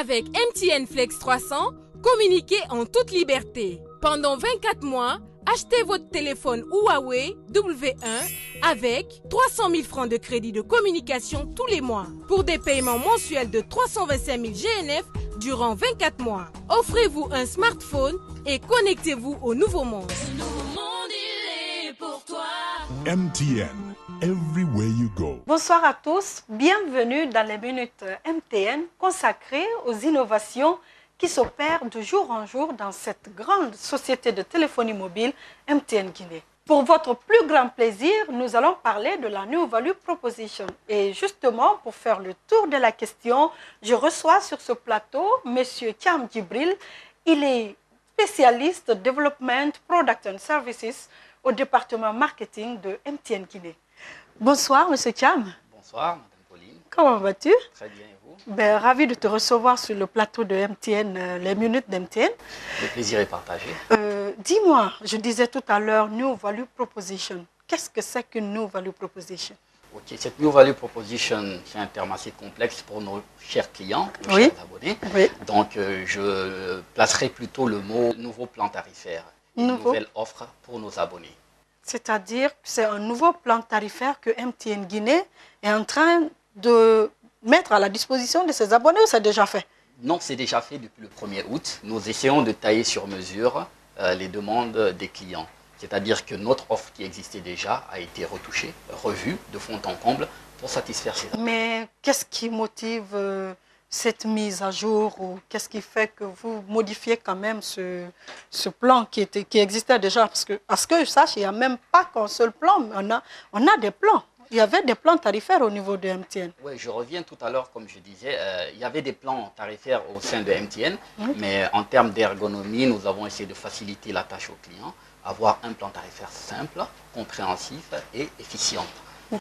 Avec MTN Flex 300, communiquez en toute liberté. Pendant 24 mois, achetez votre téléphone Huawei W1 avec 300 000 francs de crédit de communication tous les mois pour des paiements mensuels de 325 000 GNF durant 24 mois. Offrez-vous un smartphone et connectez-vous au nouveau monde. Ce nouveau monde, il est pour toi. MTN, everywhere you go. Bonsoir à tous, bienvenue dans les minutes MTN consacrées aux innovations qui s'opèrent de jour en jour dans cette grande société de téléphonie mobile MTN Guinée. Pour votre plus grand plaisir, nous allons parler de la New Value Proposition. Et justement, pour faire le tour de la question, je reçois sur ce plateau M. Thiam Djibril. Il est spécialiste Development, Product and Services au département marketing de MTN Guinée. Bonsoir, M. Thiam. Bonsoir, Mme Pauline. Comment vas-tu? Très bien, et vous? Ravi de te recevoir sur le plateau de MTN, les minutes d'MTN. Le plaisir est partagé. Dis-moi, je disais tout à l'heure New Value Proposition. Qu'est-ce que c'est qu'une New Value Proposition? Ok, cette New Value Proposition, c'est un terme assez complexe pour nos chers clients, nos Oui. chers abonnés. Oui. Donc, je placerai plutôt le mot nouveau plan tarifaire, une nouvelle offre pour nos abonnés. C'est-à-dire que c'est un nouveau plan tarifaire que MTN Guinée est en train de mettre à la disposition de ses abonnés ou c'est déjà fait? Non, c'est déjà fait depuis le 1er août. Nous essayons de tailler sur mesure les demandes des clients. C'est-à-dire que notre offre qui existait déjà a été retouchée, revue de fond en comble pour satisfaire ces attentes. Mais qu'est-ce qui motive cette mise à jour ou qu'est-ce qui fait que vous modifiez quand même ce plan qui existait déjà? Parce que, à ce que je sache, il n'y a même pas qu'un seul plan, mais on a des plans. Il y avait des plans tarifaires au niveau de MTN. Oui, je reviens tout à l'heure, comme je disais, il y avait des plans tarifaires au sein de MTN, mais en termes d'ergonomie, nous avons essayé de faciliter la tâche aux clients, avoir un plan tarifaire simple, compréhensif et efficient.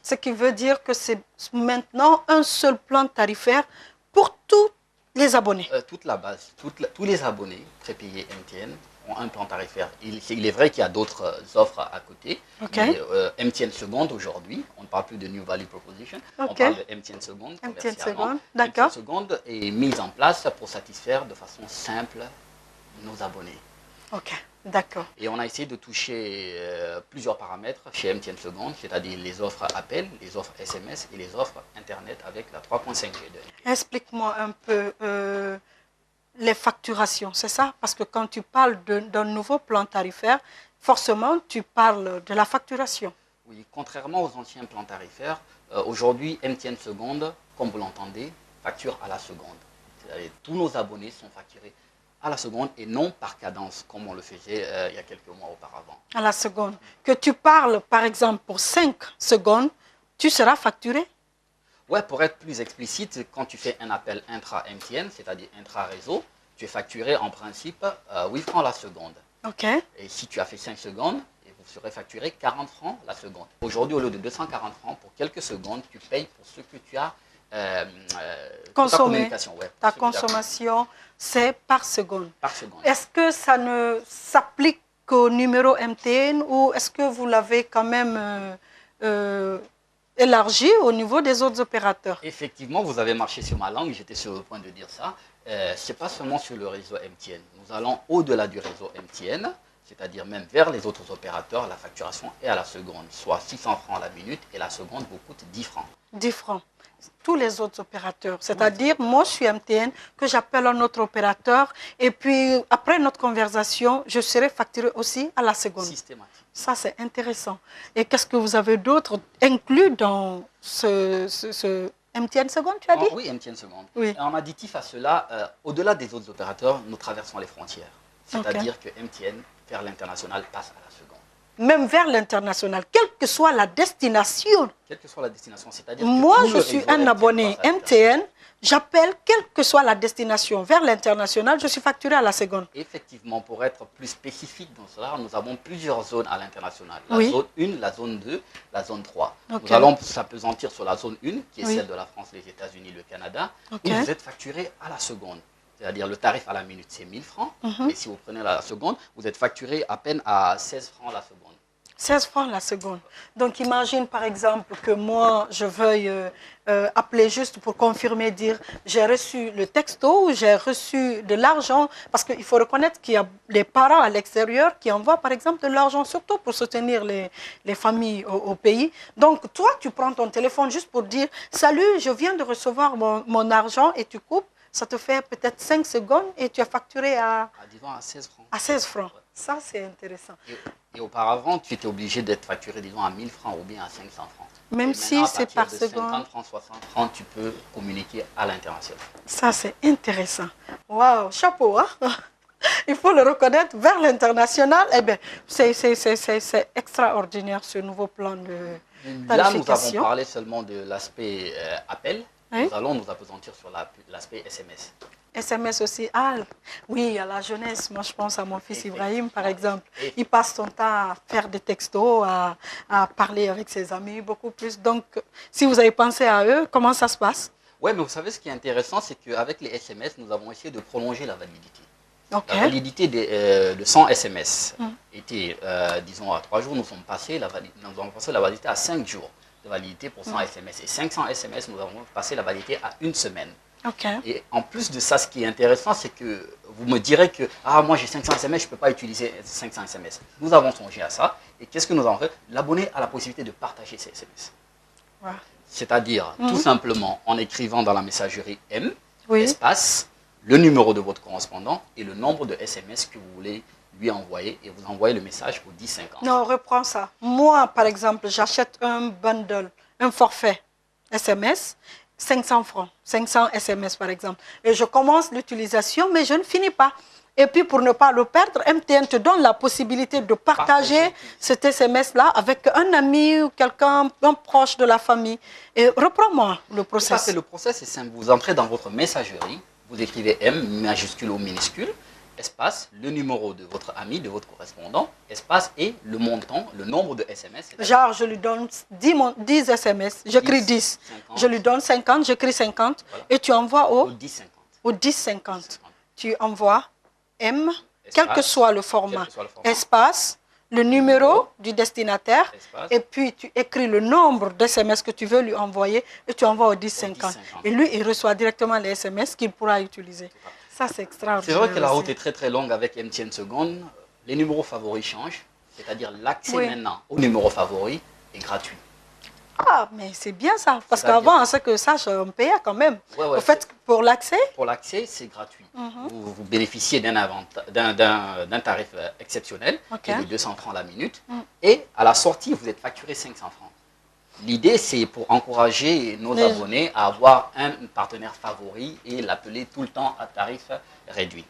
Ce qui veut dire que c'est maintenant un seul plan tarifaire pour tous les abonnés. Toute la base, tous les abonnés prépayés MTN ont un plan tarifaire. Il est vrai qu'il y a d'autres offres à côté. Okay. Mais, MTN Seconde aujourd'hui, on ne parle plus de New Value Proposition, on Okay. parle de MTN Seconde. MTN Seconde, MTN d'accord. Seconde est mise en place pour satisfaire de façon simple nos abonnés. Ok, d'accord. Et on a essayé de toucher plusieurs paramètres chez MTN Seconde, c'est-à-dire les offres appels, les offres SMS et les offres Internet avec la 3.5G de. Explique-moi un peu les facturations, c'est ça? Parce que quand tu parles d'un nouveau plan tarifaire, forcément, tu parles de la facturation. Oui, contrairement aux anciens plans tarifaires, aujourd'hui, MTN Seconde, comme vous l'entendez, facture à la seconde. C'est-à-dire tous nos abonnés sont facturés à la seconde et non par cadence, comme on le faisait il y a quelques mois auparavant. À la seconde. Que tu parles, par exemple, pour 5 secondes, tu seras facturé? Ouais, pour être plus explicite, quand tu fais un appel intra-MTN, c'est-à-dire intra-réseau, tu es facturé en principe 8 francs la seconde. Ok. Et si tu as fait 5 secondes, vous serez facturé 40 francs la seconde. Aujourd'hui, au lieu de 240 francs, pour quelques secondes, tu payes pour ce que tu as consommé. ta communication. Ouais, ta consommation, c'est par seconde. Par seconde. Est-ce que ça ne s'applique qu'au numéro MTN ou est-ce que vous l'avez quand même élargi au niveau des autres opérateurs? Effectivement, vous avez marché sur ma langue, j'étais sur le point de dire ça. Ce n'est pas seulement sur le réseau MTN. Nous allons au-delà du réseau MTN, c'est-à-dire même vers les autres opérateurs, la facturation est à la seconde, soit 600 francs la minute et la seconde vous coûte 10 francs. 10 francs. Tous les autres opérateurs. C'est-à-dire, moi, je suis MTN, que j'appelle un autre opérateur, et puis après notre conversation, je serai facturé aussi à la seconde. Systématique. Ça, c'est intéressant. Et qu'est-ce que vous avez d'autre inclus dans ce MTN Seconde, tu as dit? Oui, MTN Seconde. Oui. Et en additif à cela, au-delà des autres opérateurs, nous traversons les frontières. C'est-à-dire que MTN, vers l'international, passe à la seconde. Même vers l'international, quelle que soit la destination. Quelle que soit la destination, c'est-à-dire Moi, que tout je le suis réseau un abonné passe à la MTN, j'appelle, quelle que soit la destination, vers l'international, je suis facturé à la seconde. Effectivement, pour être plus spécifique dans cela, nous avons plusieurs zones à l'international. La Oui. zone 1, la zone 2, la zone 3. Ok. Nous allons s'apesantir sur la zone 1, qui est Oui. celle de la France, les États-Unis, le Canada, Ok. où vous êtes facturé à la seconde. C'est-à-dire le tarif à la minute, c'est 1000 francs. Et si vous prenez la seconde, vous êtes facturé à peine à 16 francs la seconde. 16 francs la seconde. Donc, imagine par exemple que moi, je veuille appeler juste pour confirmer, dire j'ai reçu le texto, j'ai reçu de l'argent, parce qu'il faut reconnaître qu'il y a des parents à l'extérieur qui envoient par exemple de l'argent, surtout pour soutenir les familles au pays. Donc, toi, tu prends ton téléphone juste pour dire salut, je viens de recevoir mon argent et tu coupes. Ça te fait peut-être 5 secondes et tu as facturé disons à 16 francs. à 16 francs. Ça, c'est intéressant. Et auparavant, tu étais obligé d'être facturé, disons, à 1000 francs ou bien à 500 francs. Même Et si maintenant, à c'est partir par de seconde. 50 francs, 60 francs, tu peux communiquer à l'international. Ça, c'est intéressant. Waouh, chapeau, hein? Il faut le reconnaître, vers l'international, eh bien, c'est extraordinaire ce nouveau plan de Là, nous avons tarification. parlé seulement de l'aspect appel. Oui. Nous allons nous appesantir sur l'aspect SMS. SMS aussi. Ah, oui, à la jeunesse. Moi, je pense à mon fils Ibrahim, par exemple. Et- Il passe son temps à faire des textos, à parler avec ses amis, beaucoup plus. Donc, si vous avez pensé à eux, comment ça se passe? Oui, mais vous savez, ce qui est intéressant, c'est qu'avec les SMS, nous avons essayé de prolonger la validité. OK. La validité de 100 SMS était, disons, à 3 jours. Nous avons passé la validité à 5 jours de validité pour 100 SMS. Et 500 SMS, nous avons passé la validité à 1 semaine. OK. Et en plus de ça, ce qui est intéressant, c'est que vous me direz que moi j'ai 500 SMS, je ne peux pas utiliser 500 SMS. Nous avons songé à ça. Et qu'est-ce que nous avons fait? L'abonné a la possibilité de partager ses SMS. Ouais. C'est-à-dire, tout simplement, en écrivant dans la messagerie M, Oui. espace, le numéro de votre correspondant et le nombre de SMS que vous voulez lui envoyer. Et vous envoyez le message au 1050. Non, reprends ça. Moi, par exemple, j'achète un bundle, un forfait SMS, 500 francs, 500 SMS par exemple. Et je commence l'utilisation, mais je ne finis pas. Et puis, pour ne pas le perdre, MTN te donne la possibilité de partager cet SMS-là avec un ami ou quelqu'un, un proche de la famille. Et reprends-moi le Ça, processus. c'est le process, c'est simple. Vous entrez dans votre messagerie, vous écrivez M, majuscule ou minuscule, espace, le numéro de votre ami, de votre correspondant, espace et le montant, le nombre de SMS. Genre, je lui donne 10 SMS, j'écris 10. 50. Je lui donne 50, j'écris 50. Voilà. Et tu envoies Au au 1050. 10,50. Tu envoies M, quel que soit le format, Espace, espace, le numéro du destinataire, Espace. et puis tu écris le nombre d'SMS que tu veux lui envoyer et tu envoies au 10,50. Et lui, il reçoit directement les SMS qu'il pourra utiliser. Ça, c'est extraordinaire. C'est vrai que la aussi. route est très très longue avec MTN Seconde. Les numéros favoris changent, c'est-à-dire l'accès Oui. maintenant au numéro favori est gratuit. Ah, mais c'est bien ça. Parce C'est-à-dire- qu'avant, c'est que ça, on payait quand même. Ouais, ouais, Au fait, pour l'accès, Pour l'accès, c'est gratuit. Mhm. Vous bénéficiez d'un tarif exceptionnel Ok. qui est de 200 francs la minute. Mm. Et à la sortie, vous êtes facturé 500 francs. L'idée, c'est pour encourager nos Les- abonnés à avoir un partenaire favori et l'appeler tout le temps à tarif réduit.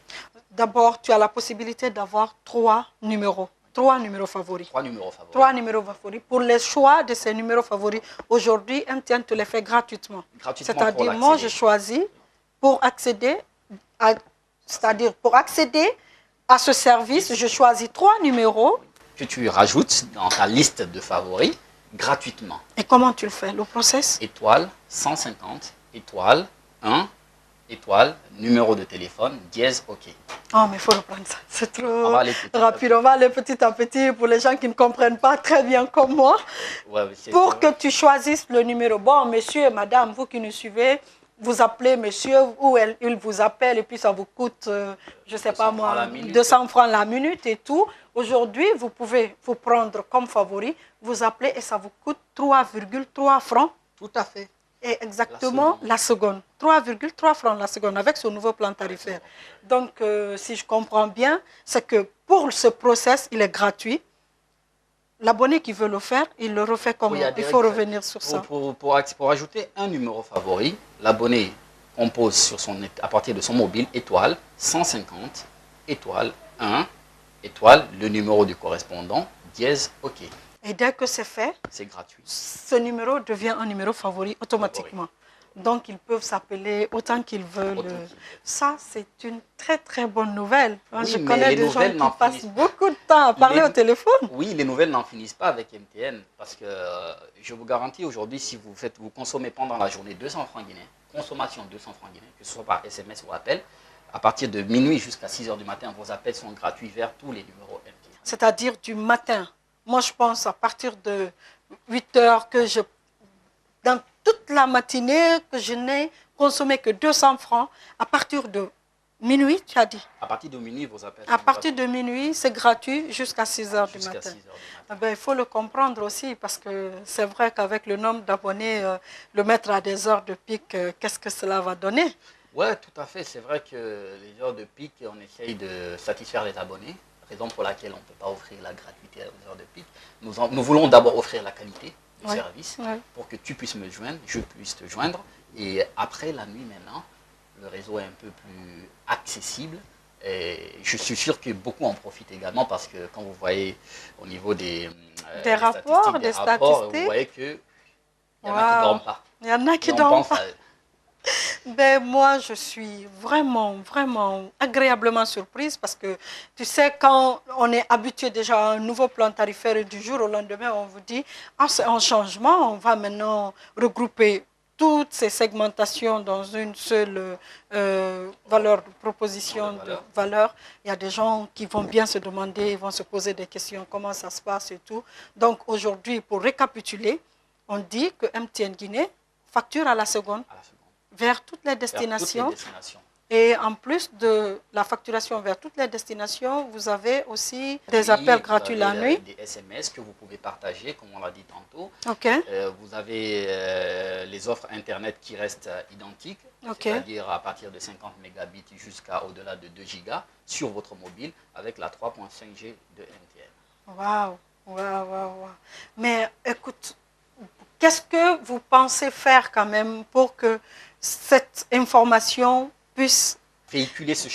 d'abord, tu as la possibilité d'avoir 3 numéros. 3 numéros favoris. 3 numéros favoris. 3 numéros favoris. Pour les choix de ces numéros favoris, aujourd'hui, MTN te les fait gratuitement. Gratuitement C'est-à-dire, pour moi, je l'accéder. choisis pour accéder c'est-à-dire pour accéder à ce service, je choisis 3 numéros. Que tu rajoutes dans ta liste de favoris gratuitement. Et comment tu le fais, le process? Étoile 150, étoile 1, étoile, numéro de téléphone, dièse, OK. Oh, mais il faut reprendre ça. C'est trop On va aller petit à rapide. On va aller petit à petit pour les gens qui ne comprennent pas très bien comme moi. Ouais, mais c'est- Pour que tu choisisses le numéro. Bon, monsieur et madame, vous qui nous suivez, vous appelez monsieur ou il vous appelle et puis ça vous coûte, je ne sais pas 200 francs moi, la minute. 200 francs la minute et tout. Aujourd'hui, vous pouvez vous prendre comme favori, vous appelez et ça vous coûte 3,3 francs. Tout à fait. Et exactement la seconde. 3,3 francs la seconde avec ce nouveau plan tarifaire. Donc, si je comprends bien, c'est que pour ce process, il est gratuit. L'abonné qui veut le faire, il le refait comment? Oui, Il faut revenir sur ça. Pour ajouter un numéro favori, l'abonné compose à partir de son mobile étoile 150, étoile 1, étoile, le numéro du correspondant, dièse, OK. Et dès que c'est fait, C'est gratuit. ce numéro devient un numéro favori automatiquement. Donc, ils peuvent s'appeler autant qu'ils veulent. Autant qu'ils veulent. Ça, c'est une très, très bonne nouvelle. Oui, Je mais connais les des gens nouvelles n'en qui passent finissent- beaucoup de temps à parler Les- au téléphone. Oui, les nouvelles n'en finissent pas avec MTN parce que je vous garantis aujourd'hui, si vous consommez pendant la journée 200 francs guinéens, consommation 200 francs guinéens, que ce soit par SMS ou appel, à partir de minuit jusqu'à 6 h du matin, vos appels sont gratuits vers tous les numéros MTN. C'est-à-dire du matin Moi, je pense à partir de 8 heures dans toute la matinée, que je n'ai consommé que 200 francs. À partir de minuit, tu as dit? À partir de minuit, vos appels. À partir de minuit, c'est gratuit jusqu'à 6 heures du jusqu'à matin. 6 heures du matin. Ah ben, il faut le comprendre aussi parce que c'est vrai qu'avec le nombre d'abonnés, le mettre à des heures de pic, qu'est-ce que cela va donner? Oui, tout à fait. C'est vrai que les heures de pic, on essaye de satisfaire les abonnés, raison pour laquelle on ne peut pas offrir la gratuité aux heures de pic. Nous voulons d'abord offrir la qualité du service pour que tu puisses me joindre, je puisse te joindre. Et après la nuit maintenant, le réseau est un peu plus accessible. Et je suis sûr que beaucoup en profitent également parce que quand vous voyez au niveau des rapports, des statistiques, vous voyez qu'il y en a qui ne dorment pas. Il y en a qui ne dorment pas. Ben, moi, je suis vraiment, vraiment agréablement surprise parce que, tu sais, quand on est habitué déjà à un nouveau plan tarifaire et du jour au lendemain, on vous dit, ah, c'est un changement, on va maintenant regrouper toutes ces segmentations dans une seule valeur, proposition de valeur. Il y a des gens qui vont bien se demander, ils vont se poser des questions, comment ça se passe et tout. Donc, aujourd'hui, pour récapituler, on dit que MTN Guinée facture à la seconde. Vers toutes les destinations. Et en plus de la facturation vers toutes les destinations, vous avez aussi des appels gratuits la nuit. Des SMS que vous pouvez partager, comme on l'a dit tantôt. Okay. Vous avez les offres Internet qui restent identiques, c'est-à-dire à partir de 50 mégabits jusqu'à au-delà de 2 gigas sur votre mobile avec la 3.5G de MTN. Waouh, waouh, waouh. Mais écoute, qu'est-ce que vous pensez faire quand même pour que cette information puisse véhiculer ce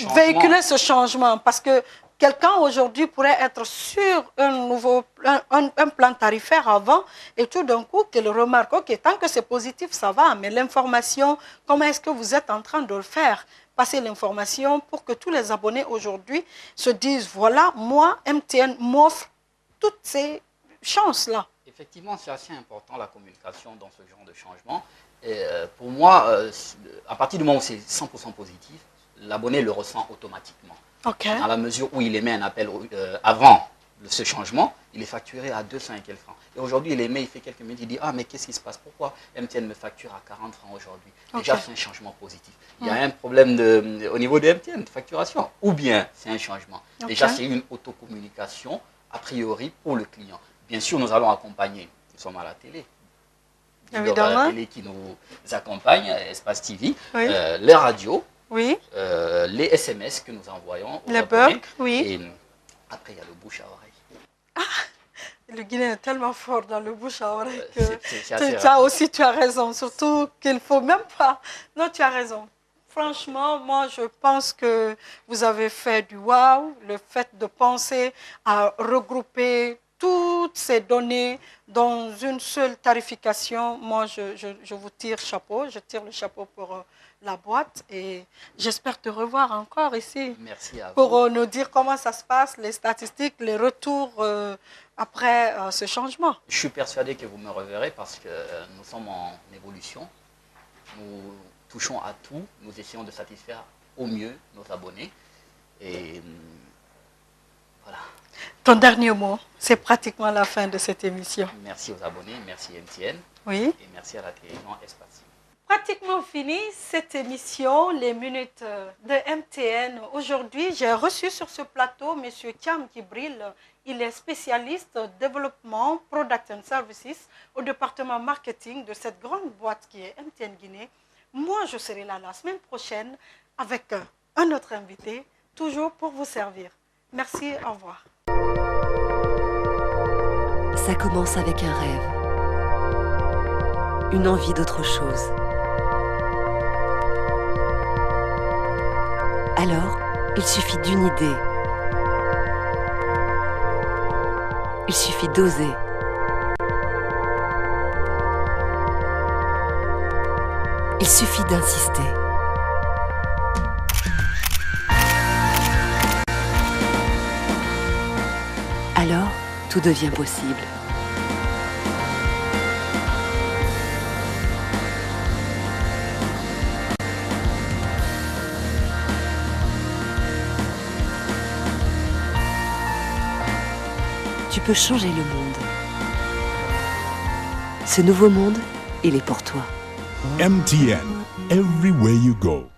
changement? Parce que quelqu'un aujourd'hui pourrait être sur un plan tarifaire avant et tout d'un coup qu'il remarque, ok, tant que c'est positif, ça va, mais l'information, comment est-ce que vous êtes en train de le faire? Passer l'information pour que tous les abonnés aujourd'hui se disent, voilà, moi, MTN m'offre toutes ces chances-là. Effectivement, c'est assez important la communication dans ce genre de changement. Et pour moi, à partir du moment où c'est 100% positif, l'abonné le ressent automatiquement. Dans la mesure où il émet un appel avant ce changement, il est facturé à 200 et quelques francs. Et aujourd'hui, il émet, il fait quelques minutes, il dit « Ah, mais qu'est-ce qui se passe? Pourquoi MTN me facture à 40 francs aujourd'hui ?» Déjà, c'est un changement positif. Il y a un problème au niveau de MTN, de facturation. Ou bien, c'est un changement. Déjà, c'est une autocommunication, a priori, pour le client. Bien sûr, nous allons accompagner, nous sommes à la télé. Évidemment. La télé qui nous accompagne, Espace TV, les radios, les SMS que nous envoyons aux abonnés. Et après, il y a le bouche à oreille. Ah, le Guinéen est tellement fort dans le bouche à oreille que ça aussi, tu as raison. Surtout qu'il ne faut même pas... Non, tu as raison. Franchement, moi, je pense que vous avez fait du wow. Le fait de penser à regrouper toutes ces données dans une seule tarification, moi, je vous tire chapeau. Je tire le chapeau pour la boîte et j'espère te revoir encore ici. Merci à vous. Pour nous dire comment ça se passe, les statistiques, les retours après ce changement. Je suis persuadé que vous me reverrez parce que nous sommes en évolution. Nous touchons à tout. Nous essayons de satisfaire au mieux nos abonnés. Et voilà. Ton dernier mot, c'est pratiquement la fin de cette émission. Merci aux abonnés, merci MTN. Oui. Et merci à la télévision Espace. Pratiquement fini cette émission, les minutes de MTN. Aujourd'hui, j'ai reçu sur ce plateau M. Thiam Djibril. Il est spécialiste développement, product and services au département marketing de cette grande boîte qui est MTN Guinée. Moi, je serai là la semaine prochaine avec un autre invité, toujours pour vous servir. Merci, au revoir. Ça commence avec un rêve, une envie d'autre chose. Alors, il suffit d'une idée. Il suffit d'oser. Il suffit d'insister. Alors, tout devient possible. tu peux changer le monde. Ce nouveau monde, il est pour toi. MTN, everywhere you go.